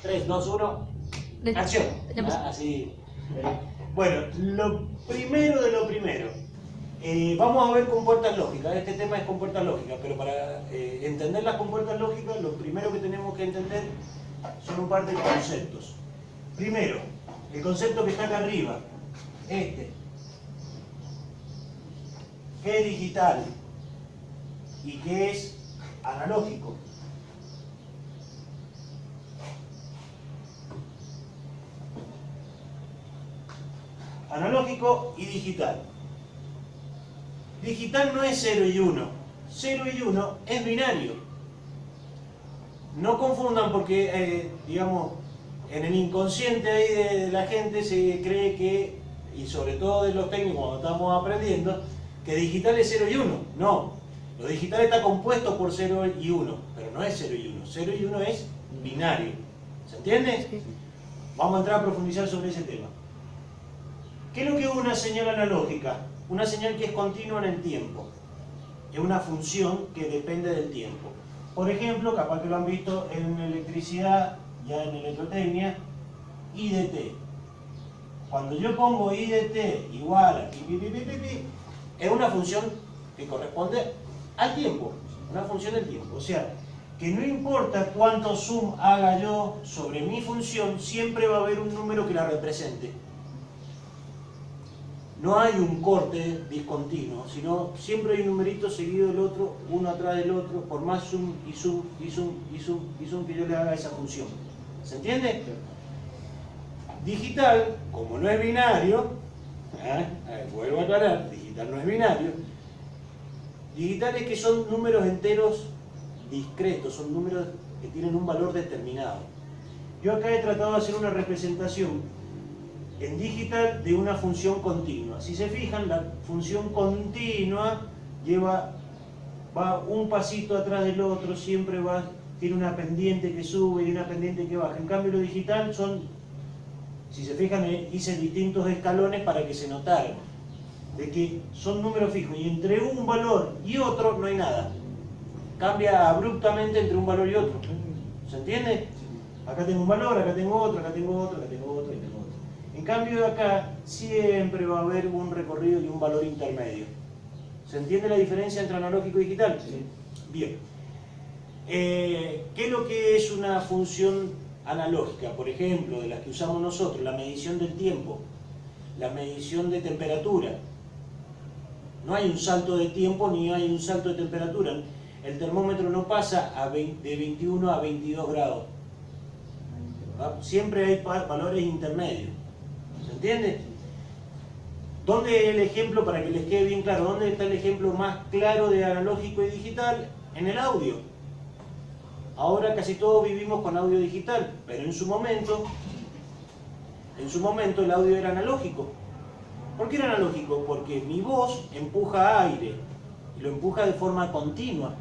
3, 2, 1, acción. Así. Bueno, lo primero de lo primero. Vamos a ver compuertas lógicas. Este tema es compuertas lógicas, pero para entender las compuertas lógicas, lo primero que tenemos que entender son un par de conceptos. Primero, el concepto que está acá arriba, este. ¿Qué es digital? ¿Y qué es analógico? Analógico y digital. Digital no es 0 y 1. 0 y 1 es binario. No confundan porque, digamos, en el inconsciente ahí de la gente se cree que, y sobre todo de los técnicos cuando estamos aprendiendo, que digital es 0 y 1. No. Lo digital está compuesto por 0 y 1, pero no es 0 y 1. 0 y 1 es binario. ¿Se entiende? Sí. Vamos a entrar a profundizar sobre ese tema. ¿Qué es lo que es una señal analógica? Una señal que es continua en el tiempo. Es una función que depende del tiempo. Por ejemplo, capaz que lo han visto en electricidad, ya en electrotecnia, IDT. Cuando yo pongo IDT igual a pi, pi, pi, pi, pi, pi, es una función que corresponde al tiempo. Una función del tiempo. O sea, que no importa cuánto zoom haga yo sobre mi función, siempre va a haber un número que la represente. No hay un corte discontinuo, sino siempre hay un numerito seguido del otro, uno atrás del otro, por más zoom y zoom y zoom y zoom y zoom que yo le haga a esa función. ¿Se entiende? Digital, como no es binario, vuelvo a aclarar, digital no es binario. Digital es que son números enteros discretos, son números que tienen un valor determinado. Yo acá he tratado de hacer una representación en digital de una función continua. Si se fijan, la función continua va un pasito atrás del otro, siempre tiene una pendiente que sube y una pendiente que baja. En cambio, lo digital son, si se fijan, hice distintos escalones para que se notara de que son números fijos y entre un valor y otro no hay nada. Cambia abruptamente entre un valor y otro. ¿Se entiende? Acá tengo un valor, acá tengo otro, acá tengo otro, acá tengo otro y tengo otro. En cambio acá siempre va a haber un recorrido y un valor intermedio. ¿Se entiende la diferencia entre analógico y digital? Sí. Bien. ¿Qué es lo que es una función analógica? Por ejemplo, de las que usamos nosotros, la medición del tiempo, la medición de temperatura. No hay un salto de tiempo ni hay un salto de temperatura. El termómetro no pasa de 21 a 22 grados. Siempre hay valores intermedios. ¿Se entiende? ¿Dónde es el ejemplo, para que les quede bien claro, dónde está el ejemplo más claro de analógico y digital? En el audio. Ahora casi todos vivimos con audio digital, pero en su momento el audio era analógico. ¿Por qué era analógico? Porque mi voz empuja aire, y lo empuja de forma continua,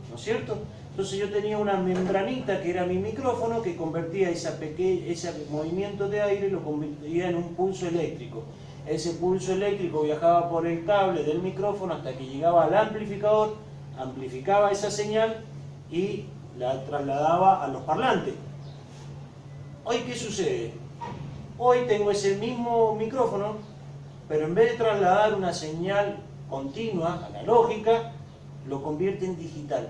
¿no es cierto? Entonces yo tenía una membranita que era mi micrófono que convertía ese movimiento de aire, lo convertía en un pulso eléctrico. Ese pulso eléctrico viajaba por el cable del micrófono hasta que llegaba al amplificador, amplificaba esa señal y la trasladaba a los parlantes. Hoy, ¿qué sucede? Hoy tengo ese mismo micrófono, pero en vez de trasladar una señal continua, analógica, lo convierte en digital.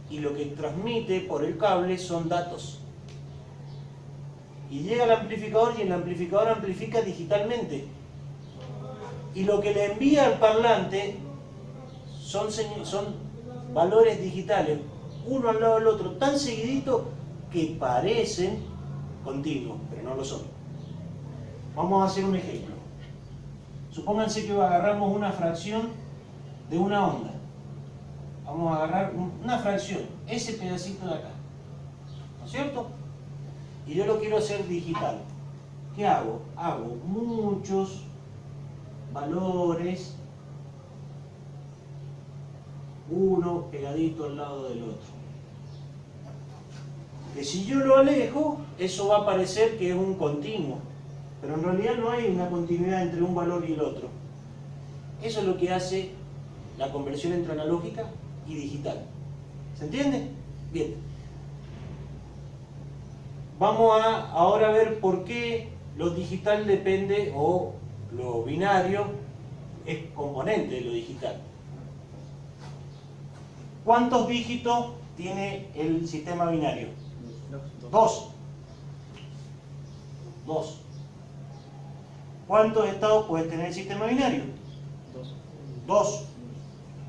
Y lo que transmite por el cable son datos. Y llega al amplificador y el amplificador amplifica digitalmente. Y lo que le envía al parlante son valores digitales, uno al lado del otro, tan seguidito que parecen continuos, pero no lo son. Vamos a hacer un ejemplo. Supónganse que agarramos una fracción de una onda. Vamos a agarrar una fracción, ese pedacito de acá, ¿no es cierto? Y yo lo quiero hacer digital. ¿Qué hago? Hago muchos valores, uno pegadito al lado del otro. Que si yo lo alejo, eso va a parecer que es un continuo, pero en realidad no hay una continuidad entre un valor y el otro. Eso es lo que hace la conversión entre analógica y digital. ¿Se entiende? Bien. vamos a ahora ver por qué lo digital depende, o lo binario es componente de lo digital. ¿Cuántos dígitos tiene el sistema binario? 2. 2. ¿Cuántos estados puede tener el sistema binario? 2.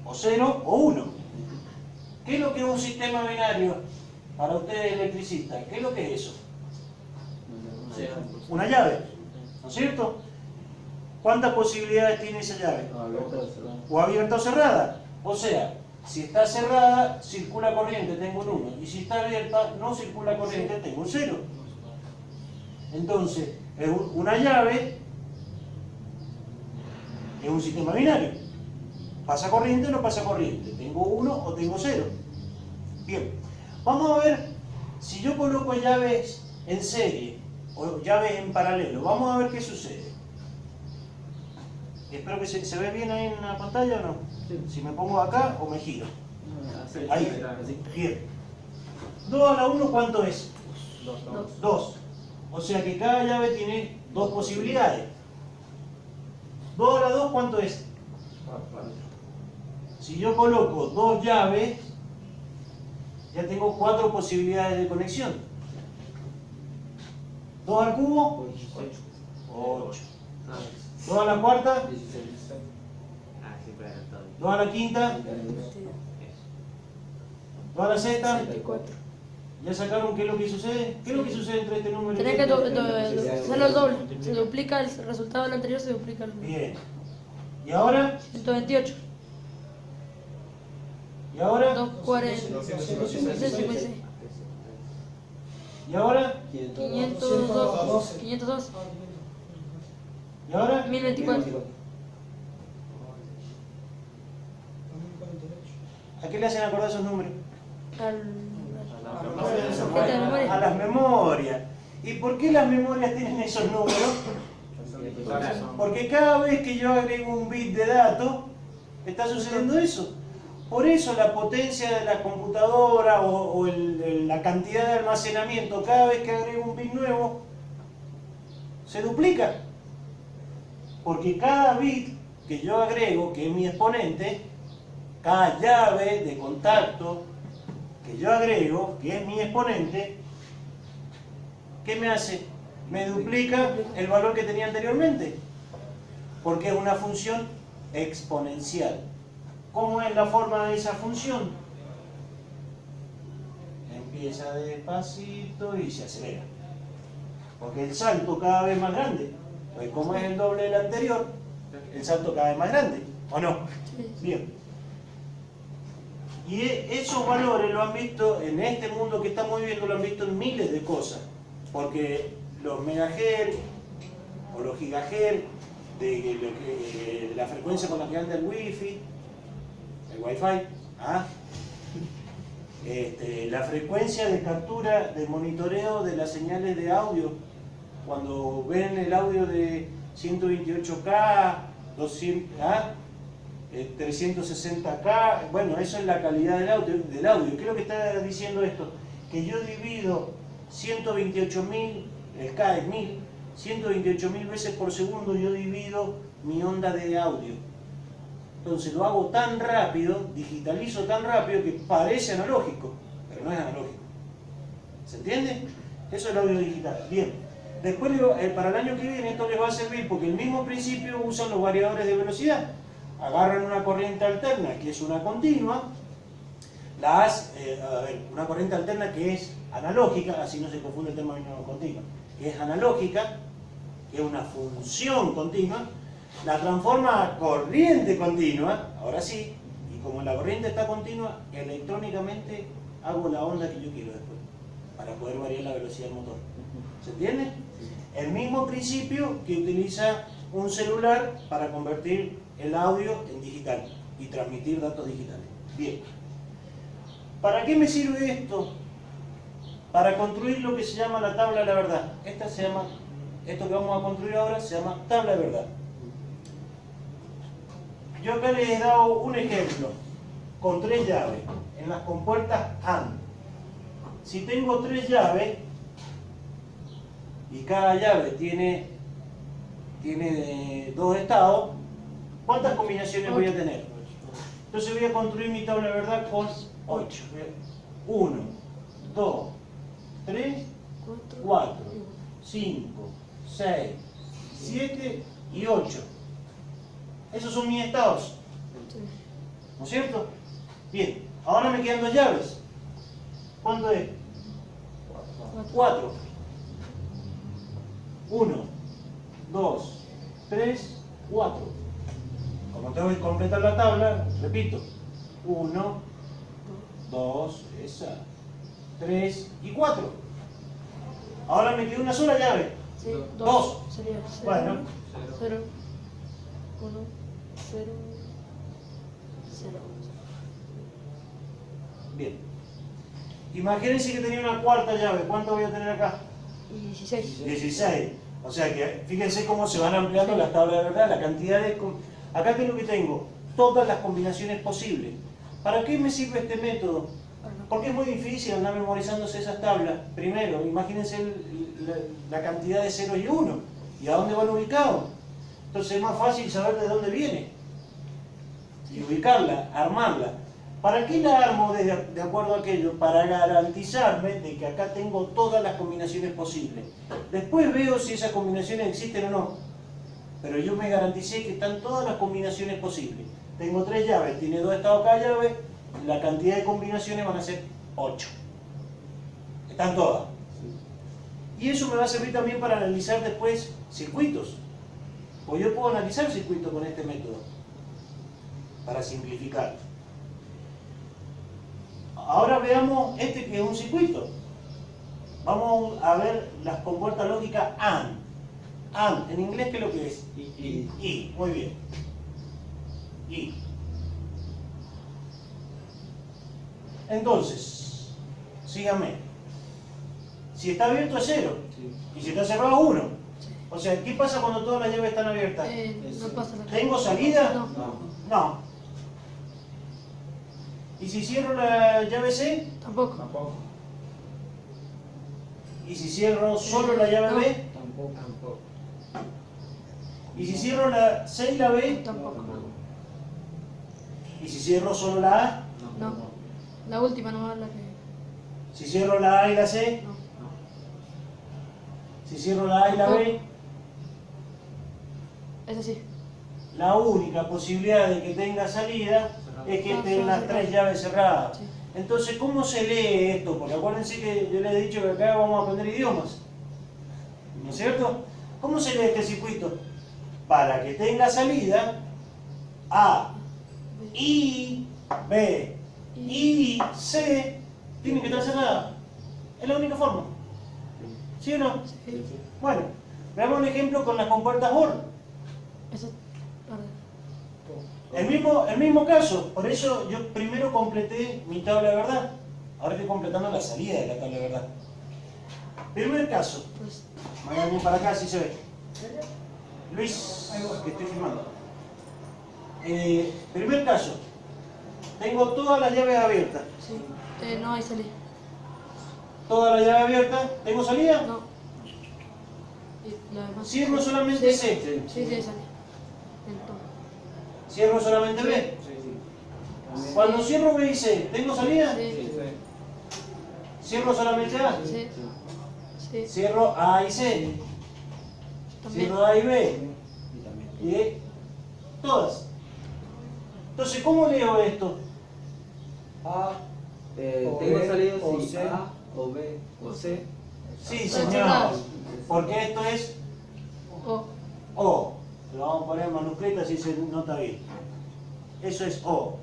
O 0 o 1. ¿Qué es lo que es un sistema binario para ustedes electricistas? ¿Qué es lo que es eso? Una llave, ¿no es cierto? ¿Cuántas posibilidades tiene esa llave? O abierta o cerrada. O sea, si está cerrada, circula corriente, tengo un 1. Y si está abierta, no circula corriente, tengo un 0. Entonces, una llave es un sistema binario. ¿Pasa corriente o no pasa corriente? ¿Tengo 1 o tengo 0? Bien, vamos a ver si yo coloco llaves en serie o llaves en paralelo. Vamos a ver qué sucede. Espero que se ve bien ahí en la pantalla o no. Sí. Si me pongo acá o me giro. Ahí. Bien. 2 a la 1, ¿cuánto es? 2. O sea que cada llave tiene 2 posibilidades. 2 a la 2, ¿cuánto es? 4. Si yo coloco 2 llaves, ya tengo 4 posibilidades de conexión. 2 al cubo, 8. 2 a la cuarta, 2 a la quinta, 2 a la sexta. ¿Ya sacaron qué es lo que sucede? ¿Qué es lo que sucede entre este número y Tiene que este? hacerlo el doble. Se duplica el resultado del anterior, se duplica el... Bien. ¿Y ahora? 128. ¿Y ahora? 256. ¿Y ahora? 502. 502. ¿Y ahora? 1024. ¿A qué le hacen acordar esos números? A A las memorias. ¿Y por qué las memorias tienen esos números? Porque cada vez que yo agrego un bit de dato, está sucediendo eso. Por eso la potencia de la computadora o la cantidad de almacenamiento, cada vez que agrego un bit nuevo, se duplica. Porque cada bit que yo agrego, que es mi exponente, cada llave de contacto que yo agrego, que es mi exponente, ¿qué me hace? Me duplica el valor que tenía anteriormente, porque es una función exponencial. ¿Cómo es la forma de esa función? Empieza despacito y se acelera, porque el salto cada vez más grande. Pues como es el doble del anterior, el salto cada vez más grande, ¿o no? Bien. Y esos valores lo han visto en este mundo que estamos viviendo, lo han visto en miles de cosas, porque los megahertz o los gigahertz de la frecuencia con la que anda el wifi, el wifi, la frecuencia de captura, de monitoreo de las señales de audio, cuando ven el audio de 128K, 200, 360K, bueno, eso es la calidad del audio. ¿Qué es lo que está diciendo esto? Que yo divido 128.000, el K es 1000, 128.000 veces por segundo yo divido mi onda de audio. Entonces lo hago tan rápido, digitalizo tan rápido que parece analógico, pero no es analógico. ¿Se entiende? Eso es el audio digital. Bien. Después, para el año que viene, esto les va a servir porque el mismo principio usan los variadores de velocidad. Agarran una corriente alterna, que es una continua, una corriente alterna que es analógica, así no se confunde el término continua, que es analógica, que es una función continua, la transforma a corriente continua, ahora sí, y como la corriente está continua, electrónicamente hago la onda que yo quiero después, para poder variar la velocidad del motor. ¿Se entiende? El mismo principio que utiliza un celular para convertir el audio en digital y transmitir datos digitales. Bien. ¿Para qué me sirve esto? Para construir lo que se llama la tabla de la verdad. Esto que vamos a construir ahora se llama tabla de verdad. Yo acá les he dado un ejemplo con 3 llaves en las compuertas AND. Si tengo 3 llaves, y cada llave tiene dos estados, ¿cuántas combinaciones voy a tener? Entonces voy a construir mi tabla de verdad con 8. 1, 2, 3, 4, 5, 6, 7 y 8. Esos son mis estados. ¿No es cierto? Bien, ahora me quedan 2 llaves. ¿Cuánto es? 4. 1, 2, 3, 4. Como tengo que completar la tabla, repito. 1, 2, 3 y 4. Ahora me queda una sola llave. Sí, 2. Sería 0, Bueno. 0, 1, 0, 0. Bien. Imagínense que tenía una cuarta llave. ¿Cuánto voy a tener acá? Y 16. 16. O sea que fíjense cómo se van ampliando las tablas de verdad, la cantidad de... Acá tengo que tengo todas las combinaciones posibles. ¿Para qué me sirve este método? Porque es muy difícil andar memorizándose esas tablas. Primero, imagínense la cantidad de ceros y uno y a dónde van ubicados. Entonces es más fácil saber de dónde viene y ubicarla, armarla. ¿Para qué la armo de acuerdo a aquello? Para garantizarme de que acá tengo todas las combinaciones posibles. Después veo si esas combinaciones existen o no. Pero yo me garanticé que están todas las combinaciones posibles. Tengo 3 llaves, tiene 2 estados cada llave, la cantidad de combinaciones van a ser 8. Están todas. Y eso me va a servir también para analizar después circuitos. Pues yo puedo analizar circuitos con este método. Para simplificar. Ahora veamos este que es un circuito. Vamos a ver las compuertas lógicas AND. AND, en inglés, ¿qué es lo que es? Y, muy bien. Y. Entonces, síganme. Si está abierto es 0. Y si está cerrado 1. O sea, ¿qué pasa cuando todas las llaves están abiertas? No pasa nada. ¿Tengo salida? No. No. ¿Y si cierro la llave C? Tampoco. ¿Y si cierro solo la llave B? Tampoco. ¿Y si cierro la C y la B? Tampoco. ¿Y si cierro solo la A? No. La última no es la que... ¿Si cierro la A y la C? No. ¿Si cierro la A y la B? Esa sí. La única posibilidad de que tenga salida es que estén las 3 llaves cerradas. Sí. Entonces, ¿cómo se lee esto? Porque acuérdense que yo les he dicho que acá vamos a aprender idiomas. ¿No es cierto? ¿Cómo se lee este circuito? Para que tenga salida, A, I, B, I, C, tienen que estar cerradas. Es la única forma. ¿Sí o no? Sí. Bueno, veamos un ejemplo con las compuertas OR. Esa... El mismo caso, por eso yo primero completé mi tabla de verdad. Ahora estoy completando la salida de la tabla de verdad. Primer caso. Pues... Vayan para acá, así se ve. Luis, que estoy filmando. Primer caso. Tengo todas las llaves abiertas. Sí. No hay salida. Todas las llaves abiertas. ¿Tengo salida? No. Y la demás... Cierro solamente Sí. C. Sí, hay salida. Entonces... Cierro solamente B. Cuando cierro B y C, ¿tengo salida? Sí. Cierro solamente A. Sí. Sí. Cierro A y C. También. Cierro A y B. Y todas. Entonces, ¿cómo leo esto? Tengo salido o si C. A o B o C. Sí, Están señor. cerradas. Porque esto es O. O. Lo vamos a poner en manuscrito así se nota bien. Eso es O.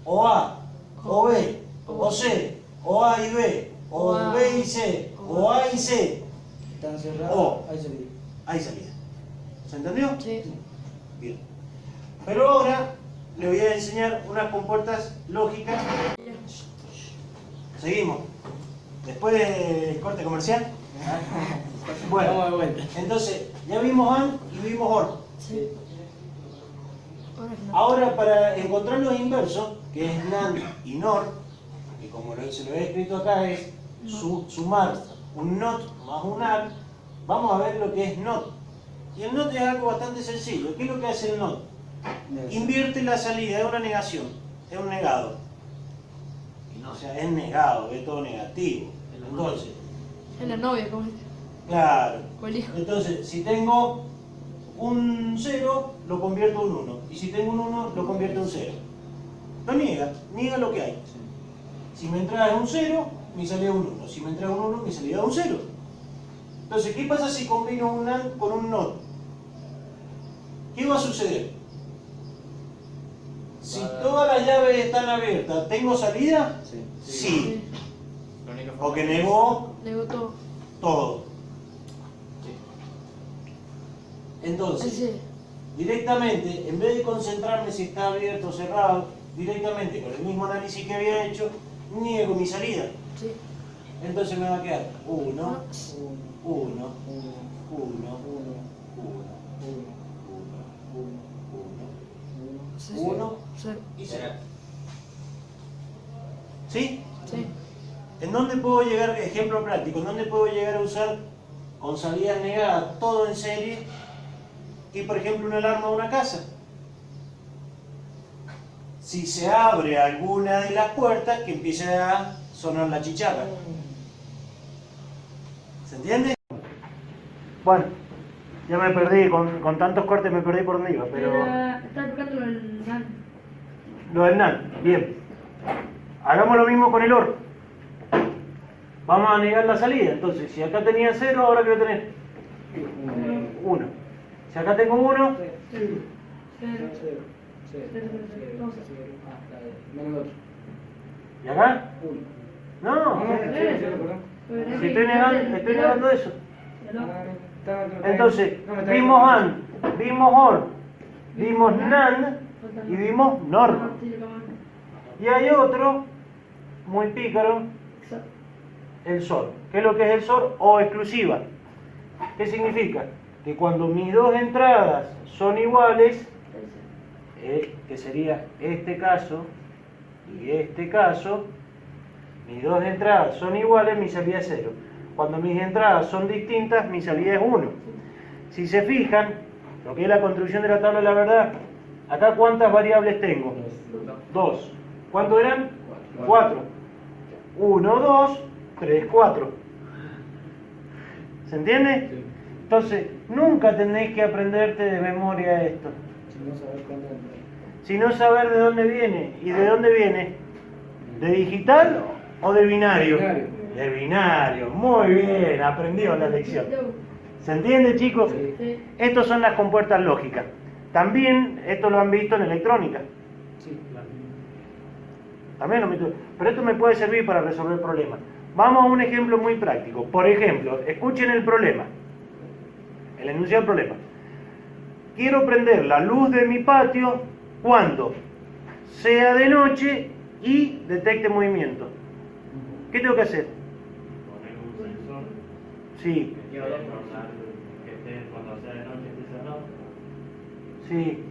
O A, O B, O C, O A y B, O B y C, O A y C. Están cerrados. O. Ahí salida. Hay salida. ¿Se entendió? Sí. Bien. Pero ahora le voy a enseñar unas compuertas lógicas. Seguimos. Después del corte comercial. Bueno, Vamos de vuelta. entonces ya vimos AND y vimos OR. Sí. Ahora no. Ahora para encontrar los inversos, que es NAND y NOR, que como se lo he escrito acá es sumar un NOT más un AND vamos a ver lo que es NOT. Y el NOT es algo bastante sencillo. ¿Qué es lo que hace el NOT? Invierte la salida, es una negación, es un negado. O sea, es negado, es todo negativo. Entonces, Es la novia, como dice. claro. O el hijo. Entonces, si tengo un 0, lo convierto en un 1. Y si tengo un 1, lo convierto en un 0. Lo niega lo que hay. Si me entrada es un 0, mi salida es un 1. Si me entrada un 1, mi salida es un 0. Entonces, ¿qué pasa si combino un AND con un NOT? ¿Qué va a suceder? Si todas las llaves están abiertas, ¿tengo salida? Sí. Sí. La única forma Porque negó Negó todo. todo. Entonces, Sí. directamente, en vez de concentrarme si está abierto o cerrado, directamente con el mismo análisis que había hecho, niego mi salida. Sí. Entonces me va a quedar 1, 1, 1, 1, 1, 1 Cero. y 0. ¿Sí? Sí. ¿En dónde puedo llegar, ejemplo práctico, en dónde puedo llegar a usar con salidas negadas todo en serie y por ejemplo una alarma de una casa? Si se abre alguna de las puertas, que empiece a sonar la chicharra. ¿Se entiende? Bueno, ya me perdí, con tantos cortes me perdí por donde iba, pero... Está explicando lo del NAND. Lo del NAND, bien. Hagamos lo mismo con el OR. Vamos a negar la salida, entonces, si acá tenía 0, ahora quiero tener 1. Si acá tengo 1, ¿y acá? No, si estoy negando eso. Entonces, vimos AND, vimos OR, vimos NAND y vimos NOR. Y hay otro, muy pícaro, el SOR. ¿Qué es lo que es el SOR? O exclusiva. ¿Qué significa? Que cuando mis dos entradas son iguales, que sería este caso y este caso, mis dos entradas son iguales, mi salida es 0. Cuando mis entradas son distintas, mi salida es 1. Si se fijan, lo que es la construcción de la tabla de la verdad, acá ¿cuántas variables tengo? 2. ¿Cuánto eran? 4. 1, 2, 3, 4. ¿Se entiende? Entonces, nunca tenéis que aprenderte de memoria esto. Sino saber de dónde viene. ¿Y de dónde viene? ¿De digital o de binario? De binario. Muy bien, aprendió la lección. ¿Se entiende, chicos? Sí. Estas son las compuertas lógicas. También esto lo han visto en electrónica. También pero esto me puede servir para resolver problemas. Vamos a un ejemplo muy práctico. Por ejemplo, escuchen el problema. El enunciado del problema. Quiero prender la luz de mi patio cuando sea de noche y detecte movimiento. ¿Qué tengo que hacer? Poner un sensor Sí, que controlar que esté cuando sea de noche esté cerrado sí.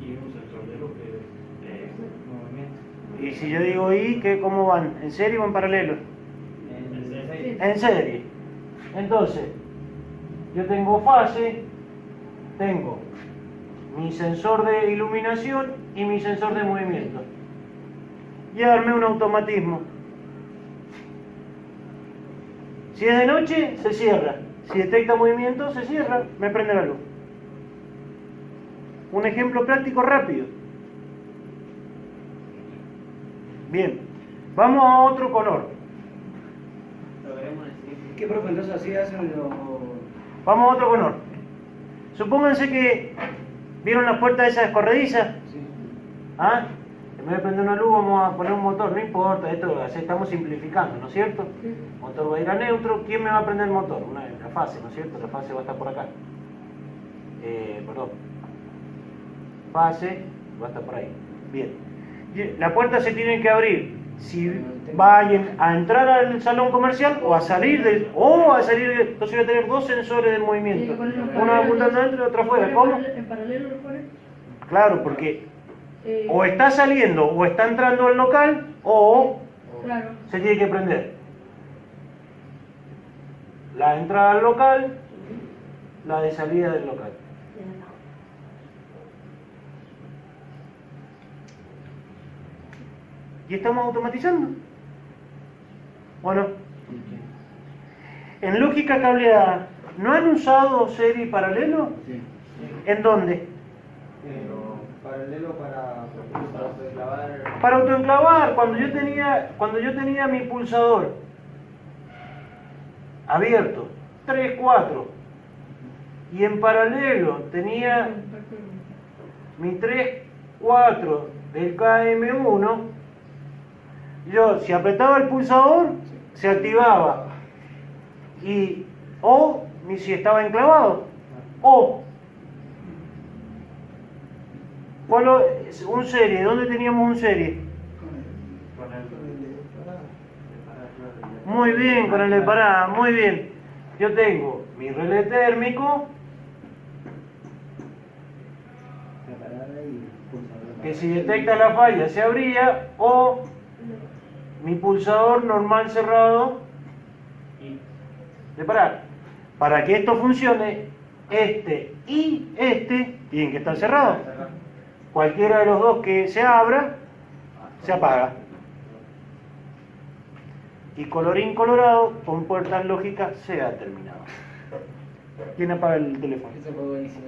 y un sensor de luz que de movimiento. Y si yo digo ¿y qué, cómo van? ¿En serie o en paralelo? En serie. Entonces, yo tengo fase, tengo mi sensor de iluminación y mi sensor de movimiento. Y armé un automatismo. Si es de noche, se cierra. Si detecta movimiento, se cierra, me prende la luz. Un ejemplo práctico rápido. Bien, vamos a otro color. ¿Qué profe? Entonces así hacen los... Vamos a otro color. Supónganse que vieron las puertas esas escorredizas. Sí. ¿Ah? En vez de prender una luz vamos a poner un motor, no importa, esto estamos simplificando, ¿no es cierto? El motor va a ir a neutro, ¿quién me va a prender el motor? La fase, ¿no es cierto? La fase va a estar por acá. Perdón. Fase va a estar por ahí. Bien. La puerta se tiene que abrir si va a entrar al salón comercial o a salir del... Entonces voy a tener dos sensores de movimiento. Uno apuntando adentro y otro afuera. ¿Cómo? ¿En paralelo lo pones? Claro, porque o está saliendo o está entrando al local o Claro. se tiene que prender. la entrada al local, la de salida del local. ¿Y estamos automatizando? Bueno, en lógica cableada, ¿no han usado serie y paralelo? Sí. ¿En dónde? Paralelo para autoenclavar. Para autoenclavar, cuando yo tenía mi pulsador abierto, 3, 4, y en paralelo tenía mi 3, 4 del KM1, yo si apretaba el pulsador, se activaba, y o ni si estaba enclavado, o un serie, ¿dónde teníamos un serie? Muy bien, con el de parada, muy bien. Yo tengo mi relé térmico, La parada y pulsador. que si detecta la falla se abría, o mi pulsador normal cerrado de parar. Para que esto funcione, este y este tienen que estar cerrados. Cualquiera de los dos que se abra, se apaga. Y colorín colorado, con puertas lógicas, se ha terminado. ¿Quién apaga el teléfono? Eso fue buenísimo.